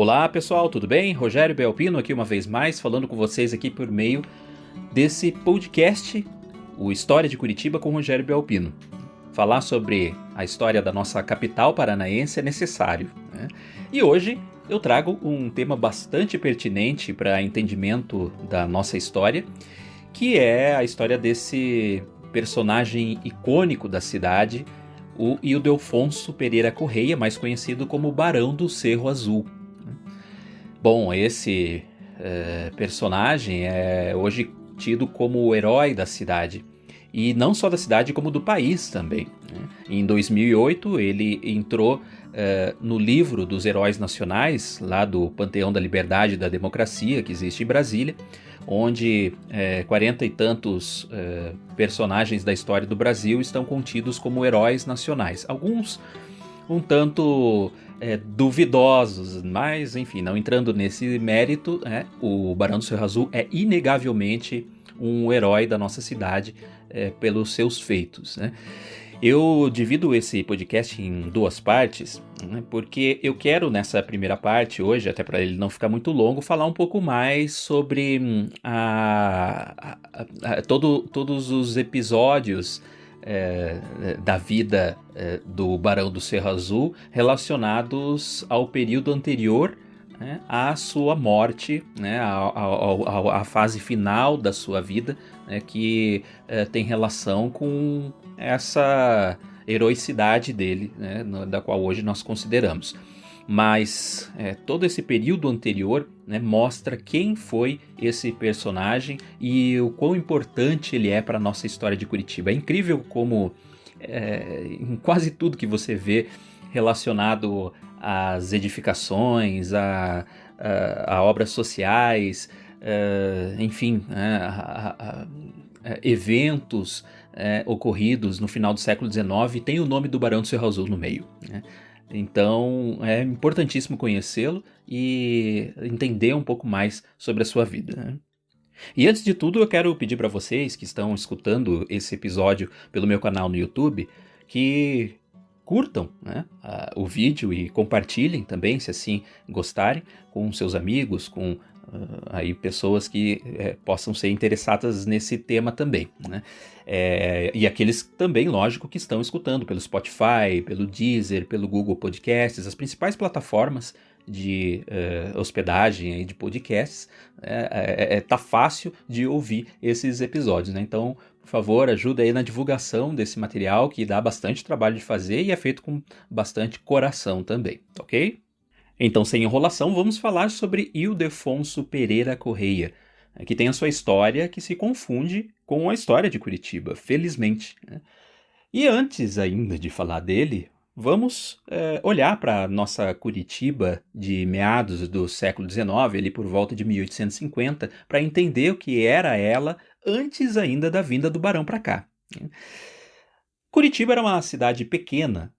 Olá pessoal, tudo bem? Rogério Belpino aqui uma vez mais, falando com vocês aqui por meio desse podcast, o História de Curitiba com Rogério Belpino. Falar sobre a história da nossa capital paranaense é necessário, né? E hoje eu trago um tema bastante pertinente para entendimento da nossa história, que é a história desse personagem icônico da cidade, o Ildefonso Pereira Correia, mais conhecido como Barão do Cerro Azul. Bom, esse personagem é hoje tido como o herói da cidade. E não só da cidade, como do país também, né? Em 2008, ele entrou no livro dos heróis nacionais, lá do Panteão da Liberdade e da Democracia, que existe em Brasília, onde 40 e tantos personagens da história do Brasil estão contidos como heróis nacionais. Alguns um tanto duvidosos, mas enfim, não entrando nesse mérito, o Barão do Cerro Azul é inegavelmente um herói da nossa cidade pelos seus feitos, né? Eu divido esse podcast em duas partes, né, porque eu quero nessa primeira parte hoje, até para ele não ficar muito longo, falar um pouco mais sobre todos os episódios da vida do Barão do Cerro Azul relacionados ao período anterior, né, à sua morte, né, à fase final da sua vida, né, que tem relação com essa heroicidade dele, né, da qual hoje nós consideramos. Mas todo esse período anterior, né, mostra quem foi esse personagem e o quão importante ele é para a nossa história de Curitiba. É incrível como em quase tudo que você vê relacionado às edificações, a obras sociais, enfim, eventos ocorridos no final do século XIX, tem o nome do Barão do Cerro Azul no meio, né? Então é importantíssimo conhecê-lo e entender um pouco mais sobre a sua vida, né? E antes de tudo, eu quero pedir para vocês que estão escutando esse episódio pelo meu canal no YouTube que curtam, né, o vídeo e compartilhem também, se assim gostarem, com seus amigos, com aí pessoas que possam ser interessadas nesse tema também, né? E aqueles também, lógico, que estão escutando pelo Spotify, pelo Deezer, pelo Google Podcasts, as principais plataformas de hospedagem aí de podcasts. Tá fácil de ouvir esses episódios, né? Então, por favor, ajuda aí na divulgação desse material que dá bastante trabalho de fazer e é feito com bastante coração também, ok? Então, sem enrolação, vamos falar sobre Ildefonso Pereira Correia, que tem a sua história que se confunde com a história de Curitiba, felizmente, né? E antes ainda de falar dele, vamos olhar para a nossa Curitiba de meados do século XIX, ali por volta de 1850, para entender o que era ela antes ainda da vinda do Barão para cá, né? Curitiba era uma cidade pequena,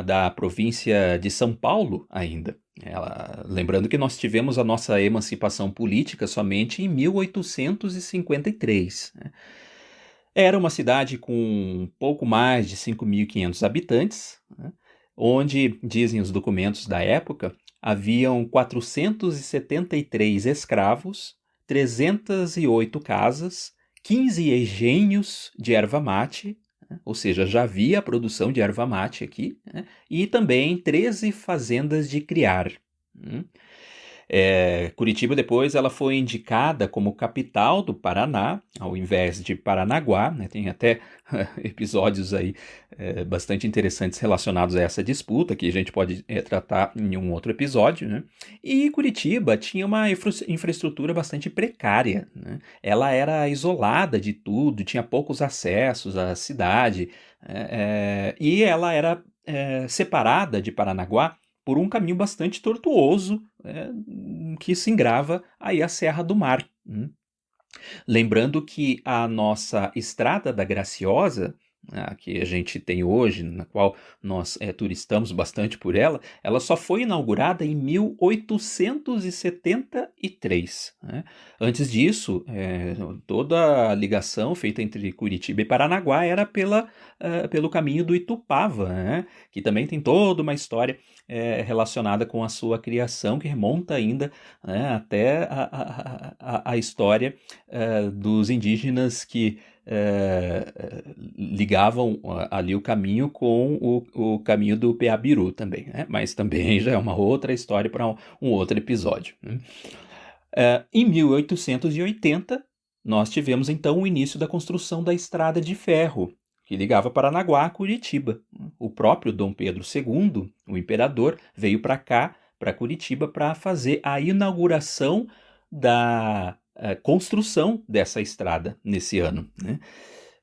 da província de São Paulo ainda. Lembrando que nós tivemos a nossa emancipação política somente em 1853, né? Era uma cidade com um pouco mais de 5.500 habitantes, né, onde, dizem os documentos da época, haviam 473 escravos, 308 casas, 15 engenhos de erva mate, né, ou seja, já havia a produção de erva mate aqui, né, e também 13 fazendas de criar. Curitiba depois ela foi indicada como capital do Paraná, ao invés de Paranaguá, né? Tem até episódios aí bastante interessantes relacionados a essa disputa, que a gente pode tratar em um outro episódio, né? E Curitiba tinha uma infraestrutura bastante precária, né? Ela era isolada de tudo, tinha poucos acessos à cidade, e ela era separada de Paranaguá por um caminho bastante tortuoso, que se engrava aí a Serra do Mar. Lembrando que a nossa Estrada da Graciosa, que a gente tem hoje, na qual nós turistamos bastante por ela, ela só foi inaugurada em 1873. Né? Antes disso, toda a ligação feita entre Curitiba e Paranaguá era pelo caminho do Itupava, né? Que também tem toda uma história relacionada com a sua criação, que remonta ainda, né, até a história dos indígenas que ligavam ali o caminho com o caminho do Peabiru também, né? Mas também já é uma outra história para um outro episódio. Né? Em 1880, nós tivemos então o início da construção da estrada de ferro, que ligava Paranaguá a Curitiba. O próprio Dom Pedro II, o imperador, veio para cá, para Curitiba, para fazer a inauguração da construção dessa estrada nesse ano. Né?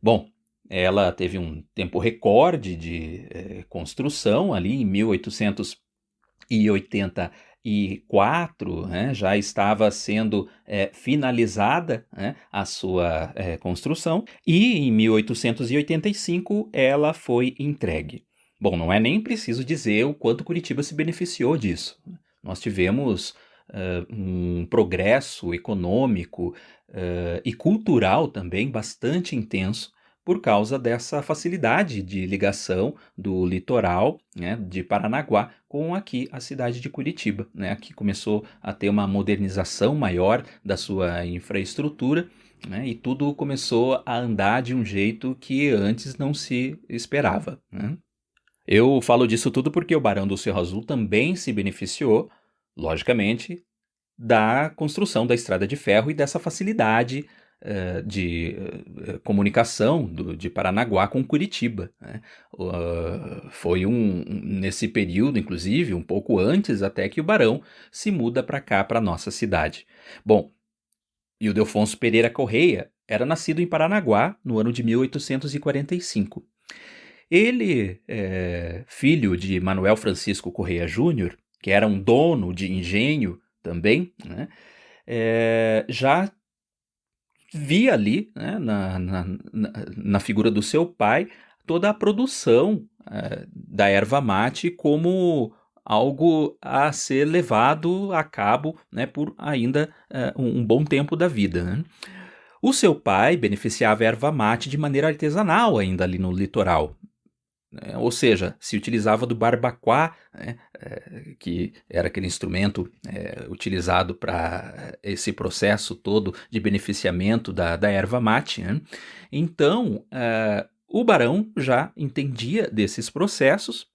Bom, ela teve um tempo recorde de construção ali em 1884, né, já estava sendo finalizada, né, a sua construção, e em 1885 ela foi entregue. Bom, não é nem preciso dizer o quanto Curitiba se beneficiou disso. Nós tivemos um progresso econômico e cultural também bastante intenso por causa dessa facilidade de ligação do litoral, né, de Paranaguá com aqui a cidade de Curitiba. Né? Aqui começou a ter uma modernização maior da sua infraestrutura, né, e tudo começou a andar de um jeito que antes não se esperava. Né? Eu falo disso tudo porque o Barão do Cerro Azul também se beneficiou, logicamente, da construção da estrada de ferro e dessa facilidade de comunicação de Paranaguá com Curitiba. Né? Foi nesse período, inclusive, um pouco antes até que o Barão se muda para cá, para nossa cidade. Bom, e o Ildefonso Pereira Correia era nascido em Paranaguá no ano de 1845. Ele, filho de Manuel Francisco Correia Júnior, que era um dono de engenho também, né, já via ali, né, na figura do seu pai, toda a produção da erva mate como algo a ser levado a cabo, né, por ainda um bom tempo da vida. Né? O seu pai beneficiava a erva mate de maneira artesanal ainda ali no litoral. Ou seja, se utilizava do barbacoa, né, que era aquele instrumento utilizado para esse processo todo de beneficiamento da erva mate. Né? Então, o barão já entendia desses processos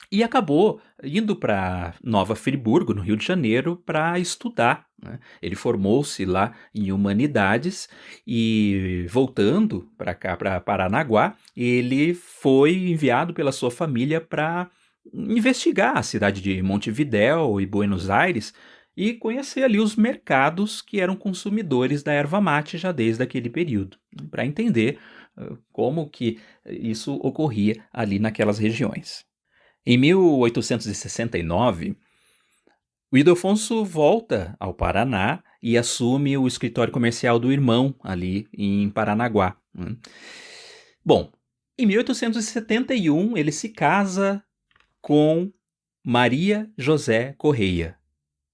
e acabou indo para Nova Friburgo, no Rio de Janeiro, para estudar. Né? Ele formou-se lá em Humanidades e, voltando para cá, para Paranaguá, ele foi enviado pela sua família para investigar a cidade de Montevidéu e Buenos Aires e conhecer ali os mercados que eram consumidores da erva mate já desde aquele período, para entender como que isso ocorria ali naquelas regiões. Em 1869, o Ildefonso volta ao Paraná e assume o escritório comercial do irmão ali em Paranaguá. Bom, em 1871 ele se casa com Maria José Correia,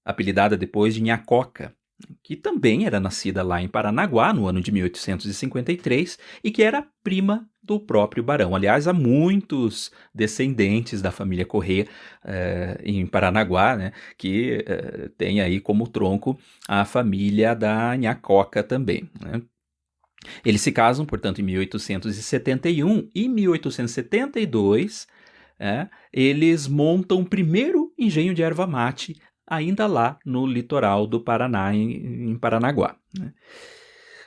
apelidada depois de Nhacoca, que também era nascida lá em Paranaguá no ano de 1853 e que era prima do próprio barão. Aliás, há muitos descendentes da família Correia em Paranaguá, né, que tem aí como tronco a família da Nhacoca também. Né? Eles se casam, portanto, em 1871 e em 1872 eles montam o primeiro engenho de erva mate ainda lá no litoral do Paraná, em Paranaguá. Né?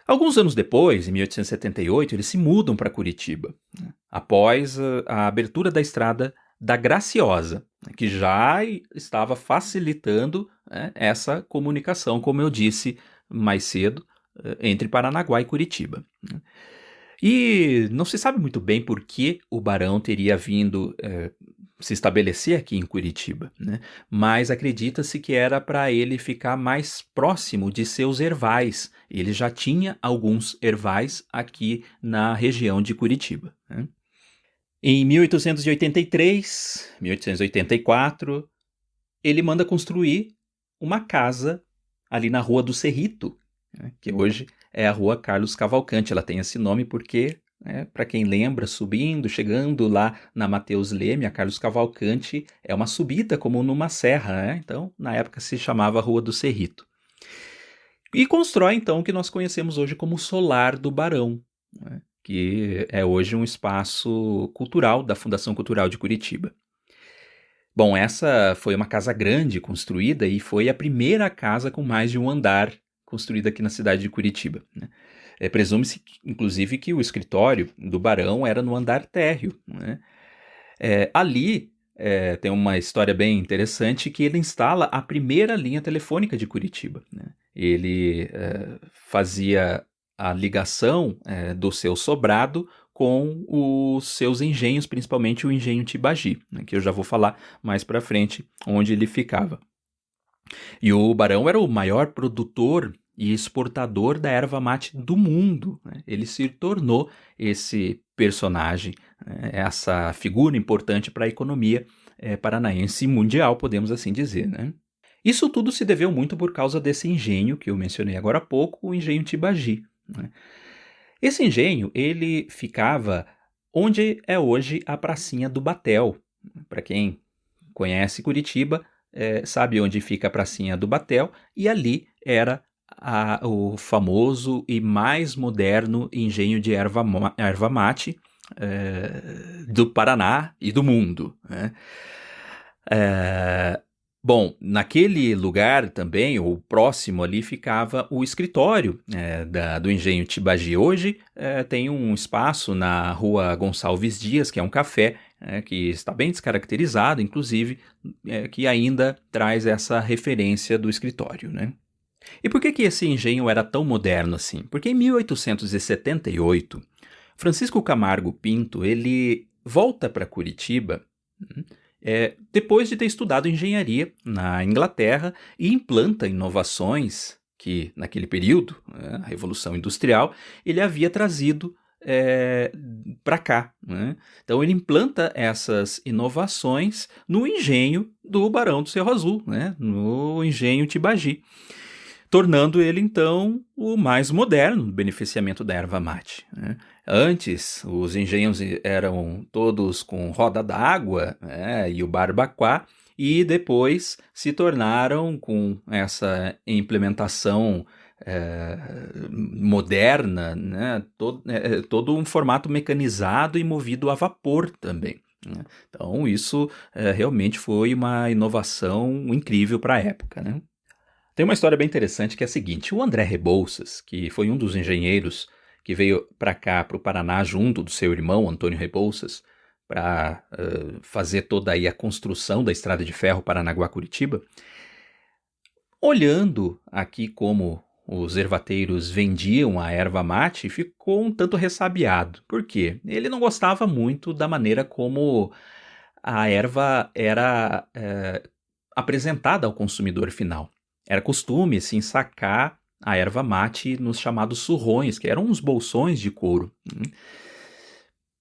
Alguns anos depois, em 1878, eles se mudam para Curitiba, né? Após a abertura da estrada da Graciosa, que já estava facilitando essa comunicação, como eu disse mais cedo, entre Paranaguá e Curitiba. Né? E não se sabe muito bem por que o barão teria vindo se estabelecer aqui em Curitiba, né? Mas acredita-se que era para ele ficar mais próximo de seus ervais. Ele já tinha alguns ervais aqui na região de Curitiba. Né? Em 1883, 1884, ele manda construir uma casa ali na Rua do Cerrito, né, que hoje é a Rua Carlos Cavalcante. Ela tem esse nome porque, para quem lembra, subindo, chegando lá na Mateus Leme, a Carlos Cavalcante é uma subida como numa serra, né? Então, na época se chamava Rua do Cerrito. E constrói então o que nós conhecemos hoje como Solar do Barão, né, que é hoje um espaço cultural da Fundação Cultural de Curitiba. Bom, essa foi uma casa grande construída e foi a primeira casa com mais de um andar construída aqui na cidade de Curitiba, né? Presume-se, inclusive, que o escritório do barão era no andar térreo, né? Ali tem uma história bem interessante que ele instala a primeira linha telefônica de Curitiba, né? Ele fazia a ligação do seu sobrado com os seus engenhos, principalmente o engenho Tibagi, né, que eu já vou falar mais para frente onde ele ficava. E o barão era o maior produtor e exportador da erva mate do mundo, né? Ele se tornou esse personagem, essa figura importante para a economia paranaense mundial, podemos assim dizer, né? Isso tudo se deveu muito por causa desse engenho que eu mencionei agora há pouco, o engenho Tibagi, né? Esse engenho, ele ficava onde é hoje a pracinha do Batel. Para quem conhece Curitiba, sabe onde fica a pracinha do Batel, e ali era o famoso e mais moderno engenho de erva mate do Paraná e do mundo, né? Bom, naquele lugar também, ou próximo ali, ficava o escritório do Engenho Tibagi. Hoje tem um espaço na rua Gonçalves Dias, que é um café, que está bem descaracterizado, inclusive, que ainda traz essa referência do escritório, né? E por que esse engenho era tão moderno assim? Porque em 1878, Francisco Camargo Pinto, ele volta para Curitiba, depois de ter estudado engenharia na Inglaterra e implanta inovações que, naquele período, a Revolução Industrial, ele havia trazido para cá, né? Então ele implanta essas inovações no engenho do Barão do Cerro Azul, né? No engenho Tibagi, tornando ele então o mais moderno no beneficiamento da erva mate, né? Antes, os engenhos eram todos com roda d'água, né, e o barbacoa, e depois se tornaram, com essa implementação moderna, né, todo um formato mecanizado e movido a vapor também, né? Então isso realmente foi uma inovação incrível para a época, né? Tem uma história bem interessante que é a seguinte: o André Rebouças, que foi um dos engenheiros que veio para cá, para o Paraná, junto do seu irmão Antônio Rebouças, para fazer toda aí a construção da estrada de ferro Paranaguá-Curitiba, olhando aqui como os ervateiros vendiam a erva mate, ficou um tanto ressabiado. Por quê? Ele não gostava muito da maneira como a erva era apresentada ao consumidor final. Era costume, assim, sacar a erva mate nos chamados surrões, que eram uns bolsões de couro.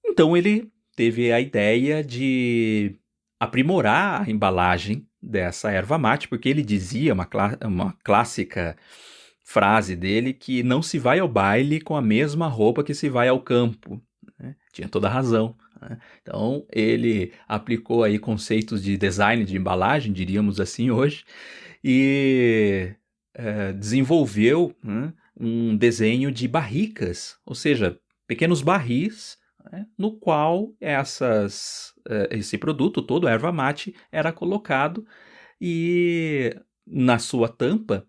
Então ele teve a ideia de aprimorar a embalagem dessa erva mate, porque ele dizia, uma clássica frase dele, que não se vai ao baile com a mesma roupa que se vai ao campo, né? Tinha toda a razão, né? Então ele aplicou aí conceitos de design de embalagem, diríamos assim hoje, e desenvolveu, né, um desenho de barricas, ou seja, pequenos barris, né, no qual esse produto todo, a erva mate, era colocado, e na sua tampa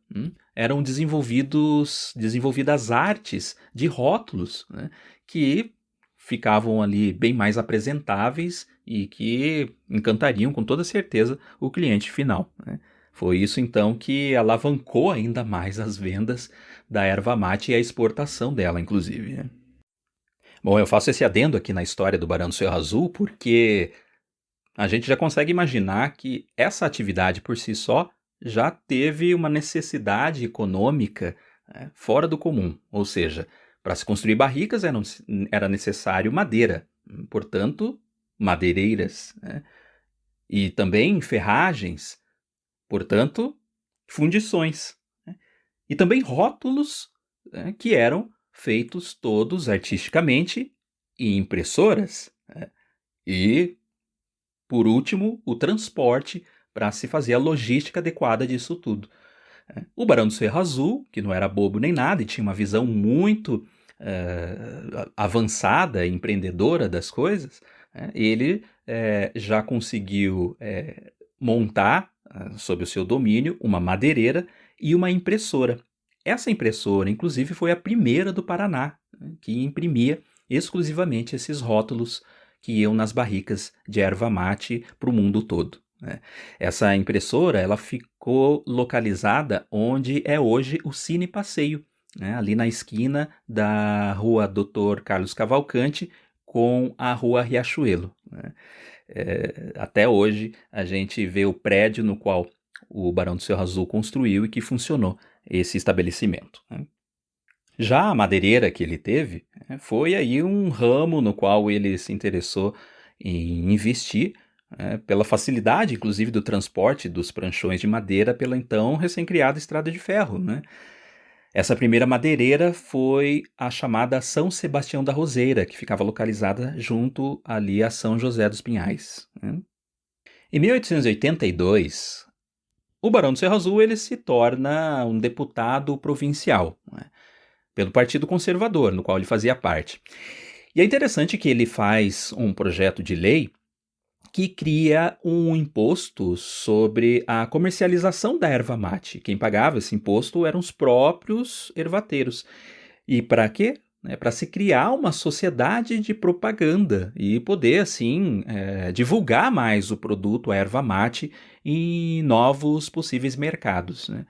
eram desenvolvidas artes de rótulos, né, que ficavam ali bem mais apresentáveis e que encantariam com toda certeza o cliente final, né? Foi isso então que alavancou ainda mais as vendas da erva mate e a exportação dela, inclusive, né? Bom, eu faço esse adendo aqui na história do Barão do Cerro Azul porque a gente já consegue imaginar que essa atividade por si só já teve uma necessidade econômica fora do comum, ou seja, para se construir barricas era necessário madeira, portanto, madeireiras, né? E também ferragens, portanto, fundições, né? E também rótulos, né, que eram feitos todos artisticamente em impressoras, né? E, por último, o transporte para se fazer a logística adequada disso tudo. O Barão do Cerro Azul, que não era bobo nem nada e tinha uma visão muito avançada e empreendedora das coisas, ele já conseguiu montar, sob o seu domínio, uma madeireira e uma impressora. Essa impressora, inclusive, foi a primeira do Paraná, né, que imprimia exclusivamente esses rótulos que iam nas barricas de erva mate para o mundo todo, né? Essa impressora ela ficou localizada onde é hoje o Cine Passeio, né? Ali na esquina da rua Dr. Carlos Cavalcante com a rua Riachuelo, né? Até hoje a gente vê o prédio no qual o Barão do Cerro Azul construiu e que funcionou esse estabelecimento, né? Já a madeireira que ele teve, foi aí um ramo no qual ele se interessou em investir, pela facilidade, inclusive, do transporte dos pranchões de madeira pela então recém-criada Estrada de Ferro, né? Essa primeira madeireira foi a chamada São Sebastião da Roseira, que ficava localizada junto ali a São José dos Pinhais, né? Em 1882, o Barão do Cerro Azul ele se torna um deputado provincial, né, pelo Partido Conservador, no qual ele fazia parte. E é interessante que ele faz um projeto de lei que cria um imposto sobre a comercialização da erva mate. Quem pagava esse imposto eram os próprios ervateiros. E para quê? Para se criar uma sociedade de propaganda e poder, assim, divulgar mais o produto, a erva mate, em novos possíveis mercados, né?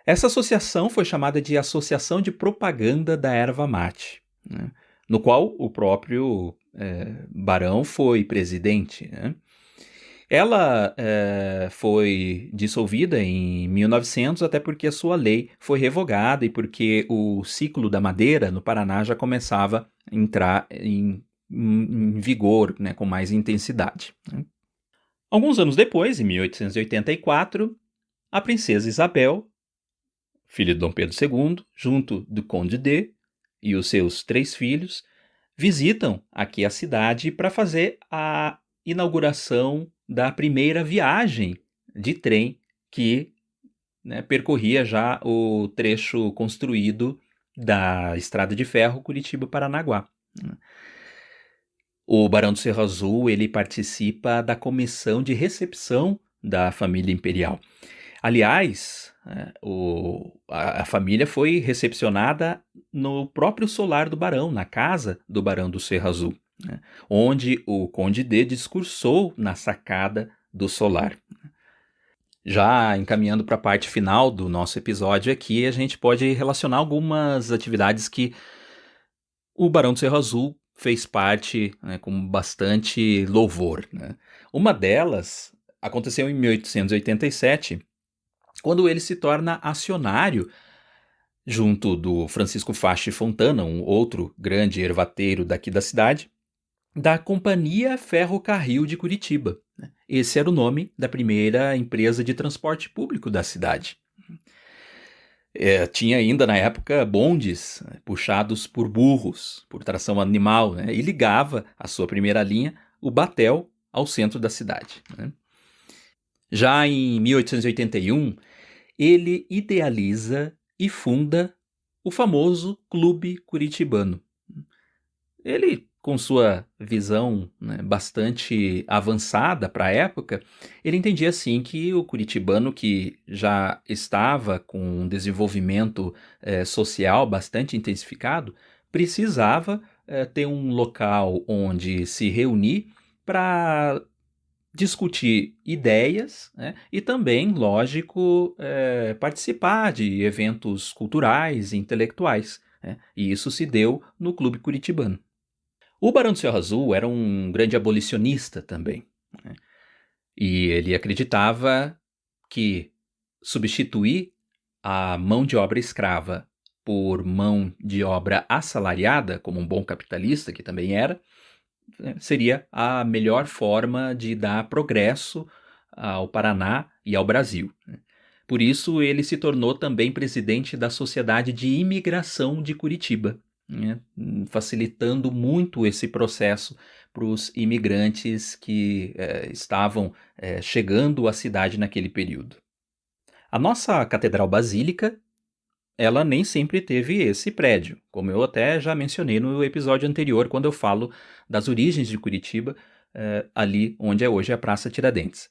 Essa associação foi chamada de Associação de Propaganda da Erva Mate, né, no qual o próprio Barão foi presidente, né? Ela foi dissolvida em 1900, até porque a sua lei foi revogada e porque o ciclo da madeira no Paraná já começava a entrar em vigor, né, com mais intensidade, né? Alguns anos depois, em 1884, a princesa Isabel, filho de Dom Pedro II, junto do Conde D e os seus 3 filhos, visitam aqui a cidade para fazer a inauguração da primeira viagem de trem que, né, percorria já o trecho construído da Estrada de Ferro Curitiba-Paranaguá. O Barão do Cerro Azul ele participa da comissão de recepção da família imperial. Aliás, a família foi recepcionada no próprio solar do Barão, na casa do Barão do Cerro Azul, né, onde o Conde D discursou na sacada do solar. Já encaminhando para a parte final do nosso episódio aqui, a gente pode relacionar algumas atividades que o Barão do Cerro Azul fez parte, né, com bastante louvor, né? Uma delas aconteceu em 1887, quando ele se torna acionário, junto do Francisco Fache Fontana, um outro grande ervateiro daqui da cidade, da Companhia Ferrocarril de Curitiba, né? Esse era o nome da primeira empresa de transporte público da cidade. Tinha ainda na época bondes, né, puxados por burros, por tração animal, né, e ligava a sua primeira linha, o Batel, ao centro da cidade, né. Já em 1881, ele idealiza e funda o famoso Clube Curitibano. Ele, com sua visão, né, bastante avançada para a época, ele entendia assim que o curitibano, que já estava com um desenvolvimento social bastante intensificado, precisava ter um local onde se reunir para discutir ideias, né, e também, lógico, participar de eventos culturais e intelectuais, né, e isso se deu no Clube Curitibano. O Barão do Cerro Azul era um grande abolicionista também, né, e ele acreditava que substituir a mão de obra escrava por mão de obra assalariada, como um bom capitalista que também era, seria a melhor forma de dar progresso ao Paraná e ao Brasil. Por isso, ele se tornou também presidente da Sociedade de Imigração de Curitiba, né, facilitando muito esse processo para os imigrantes que estavam chegando à cidade naquele período. A nossa Catedral Basílica, ela nem sempre teve esse prédio, como eu até já mencionei no episódio anterior, quando eu falo das origens de Curitiba, ali onde é hoje a Praça Tiradentes.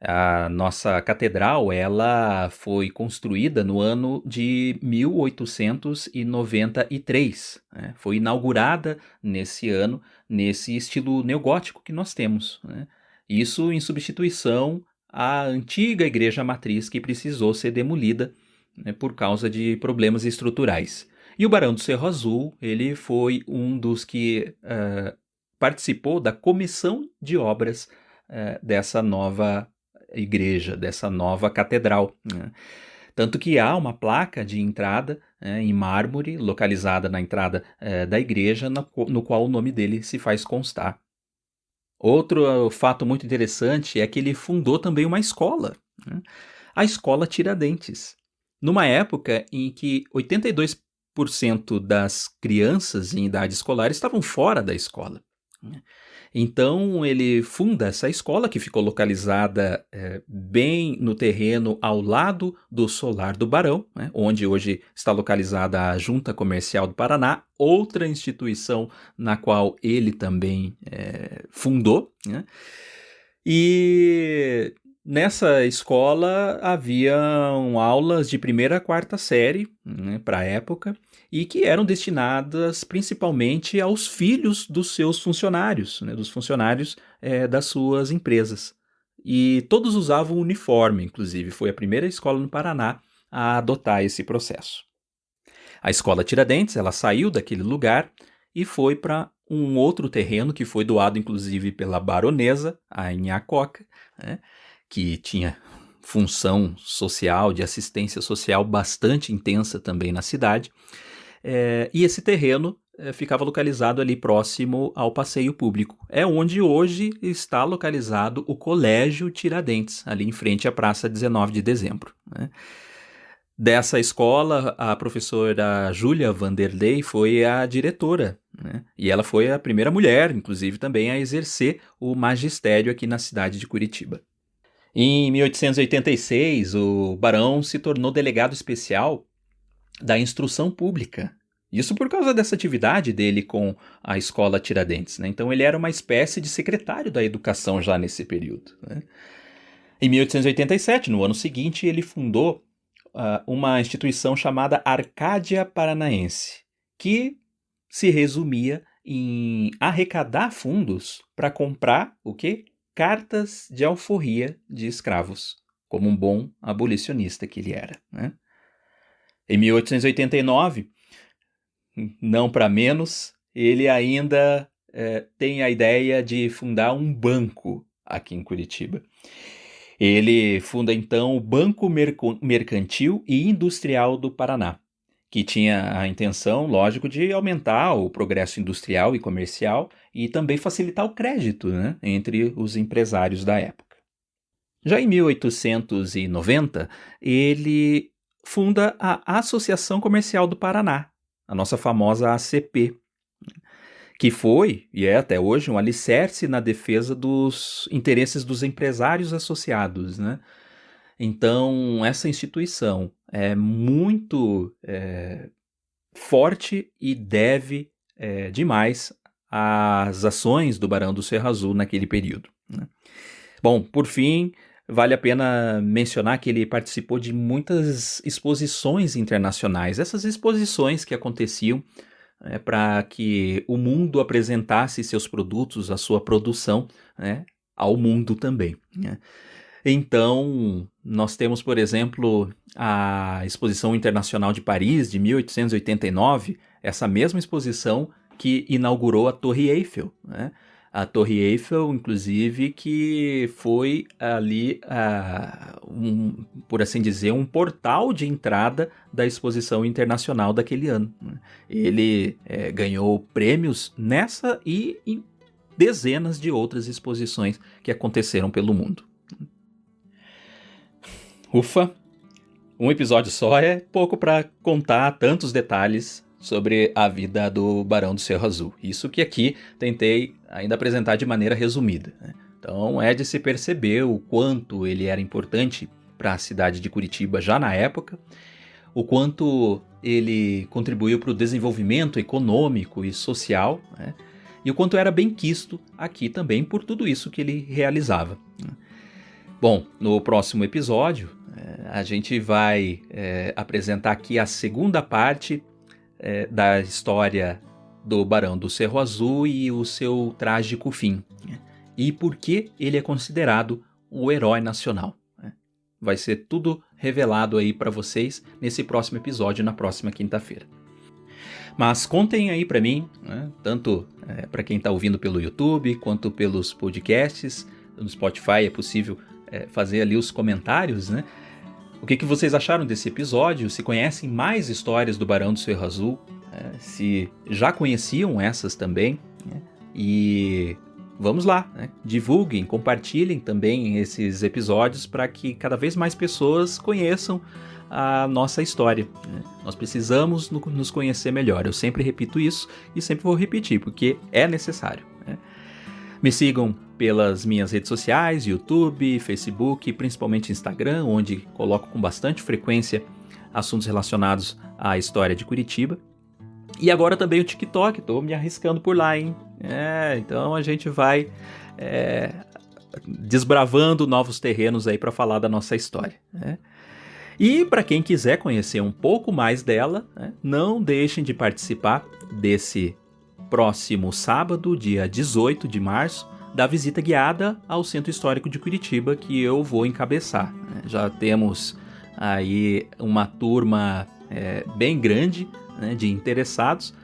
A nossa catedral, ela foi construída no ano de 1893, né? Foi inaugurada nesse ano, nesse estilo neogótico que nós temos, né? Isso em substituição à antiga igreja matriz que precisou ser demolida, né, por causa de problemas estruturais. E o Barão do Cerro Azul, ele foi um dos que participou da comissão de obras dessa nova igreja, dessa nova catedral, né? Tanto que há uma placa de entrada em mármore, localizada na entrada da igreja, no qual o nome dele se faz constar. Outro fato muito interessante é que ele fundou também uma escola, né? A Escola Tiradentes. Numa época em que 82% das crianças em idade escolar estavam fora da escola, né? Então ele funda essa escola, que ficou localizada bem no terreno ao lado do Solar do Barão, né, onde hoje está localizada a Junta Comercial do Paraná, outra instituição na qual ele também fundou, né? E nessa escola haviam aulas de primeira a quarta série, né, para a época, e que eram destinadas principalmente aos filhos dos seus funcionários, né, dos funcionários das suas empresas. E todos usavam uniforme, inclusive. Foi a primeira escola no Paraná a adotar esse processo. A Escola Tiradentes, ela saiu daquele lugar e foi para um outro terreno que foi doado, inclusive, pela baronesa, a Inhacoca, né, que tinha função social, de assistência social bastante intensa também na cidade. E esse terreno ficava localizado ali próximo ao passeio público. É onde hoje está localizado o Colégio Tiradentes, ali em frente à Praça 19 de Dezembro, né? Dessa escola, a professora Júlia Vanderlei foi a diretora, né? E ela foi a primeira mulher, inclusive, também a exercer o magistério aqui na cidade de Curitiba. Em 1886, o barão se tornou delegado especial da instrução pública. Isso por causa dessa atividade dele com a Escola Tiradentes, né? Então ele era uma espécie de secretário da educação já nesse período, né? Em 1887, no ano seguinte, ele fundou uma instituição chamada Arcádia Paranaense, que se resumia em arrecadar fundos para comprar o quê? Cartas de alforria de escravos, como um bom abolicionista que ele era, né? Em 1889, não para menos, ele ainda tem a ideia de fundar um banco aqui em Curitiba. Ele funda então o Banco Mercantil e Industrial do Paraná, que tinha a intenção, lógico, de aumentar o progresso industrial e comercial e também facilitar o crédito, né, entre os empresários da época. Já em 1890, ele funda a Associação Comercial do Paraná, a nossa famosa ACP, que foi, e é até hoje, um alicerce na defesa dos interesses dos empresários associados, né? Então, essa instituição é muito forte e deve demais às ações do Barão do Cerro Azul naquele período, né? Bom, por fim, vale a pena mencionar que ele participou de muitas exposições internacionais. Essas exposições que aconteciam para que o mundo apresentasse seus produtos, a sua produção, né, ao mundo também, né? Então, nós temos, por exemplo, a Exposição Internacional de Paris, de 1889, essa mesma exposição que inaugurou a Torre Eiffel, né? A Torre Eiffel, inclusive, que foi ali, por assim dizer, um portal de entrada da exposição internacional daquele ano, né? Ele ganhou prêmios nessa e em dezenas de outras exposições que aconteceram pelo mundo. Ufa! Um episódio só é pouco para contar tantos detalhes sobre a vida do Barão do Cerro Azul. Isso que aqui tentei ainda apresentar de maneira resumida, né? Então é de se perceber o quanto ele era importante para a cidade de Curitiba já na época, o quanto ele contribuiu para o desenvolvimento econômico e social, né? E o quanto era bem quisto aqui também por tudo isso que ele realizava. Bom, no próximo episódio a gente vai apresentar aqui a segunda parte da história do Barão do Cerro Azul e o seu trágico fim, né? E por que ele é considerado o herói nacional, né? Vai ser tudo revelado aí para vocês nesse próximo episódio, na próxima quinta-feira. Mas contem aí para mim, né, tanto para quem está ouvindo pelo YouTube, quanto pelos podcasts. No Spotify é possível fazer ali os comentários, né? O que vocês acharam desse episódio? Se conhecem mais histórias do Barão do Cerro Azul? Se já conheciam essas também? Né? E vamos lá, né? Divulguem, compartilhem também esses episódios para que cada vez mais pessoas conheçam a nossa história, né? Nós precisamos nos conhecer melhor. Eu sempre repito isso e sempre vou repetir, porque é necessário, né? Me sigam pelas minhas redes sociais, YouTube, Facebook, principalmente Instagram, onde coloco com bastante frequência assuntos relacionados à história de Curitiba. E agora também o TikTok, estou me arriscando por lá, hein? Então a gente vai desbravando novos terrenos aí para falar da nossa história, né? E para quem quiser conhecer um pouco mais dela, né, não deixem de participar desse próximo sábado, dia 18 de março, da visita guiada ao Centro Histórico de Curitiba, que eu vou encabeçar, né? Já temos aí uma turma bem grande, né, de interessados,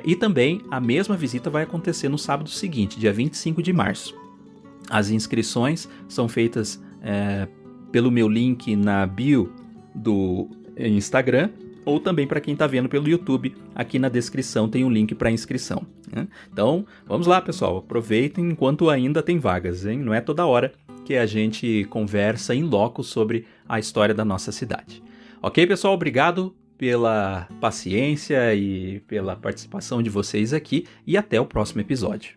e também a mesma visita vai acontecer no sábado seguinte, dia 25 de março. As inscrições são feitas pelo meu link na bio do Instagram, ou também para quem está vendo pelo YouTube, aqui na descrição tem um link para inscrição, né? Então, vamos lá, pessoal, aproveitem enquanto ainda tem vagas, hein? Não é toda hora que a gente conversa em loco sobre a história da nossa cidade. Ok, pessoal? Obrigado pela paciência e pela participação de vocês aqui, e até o próximo episódio.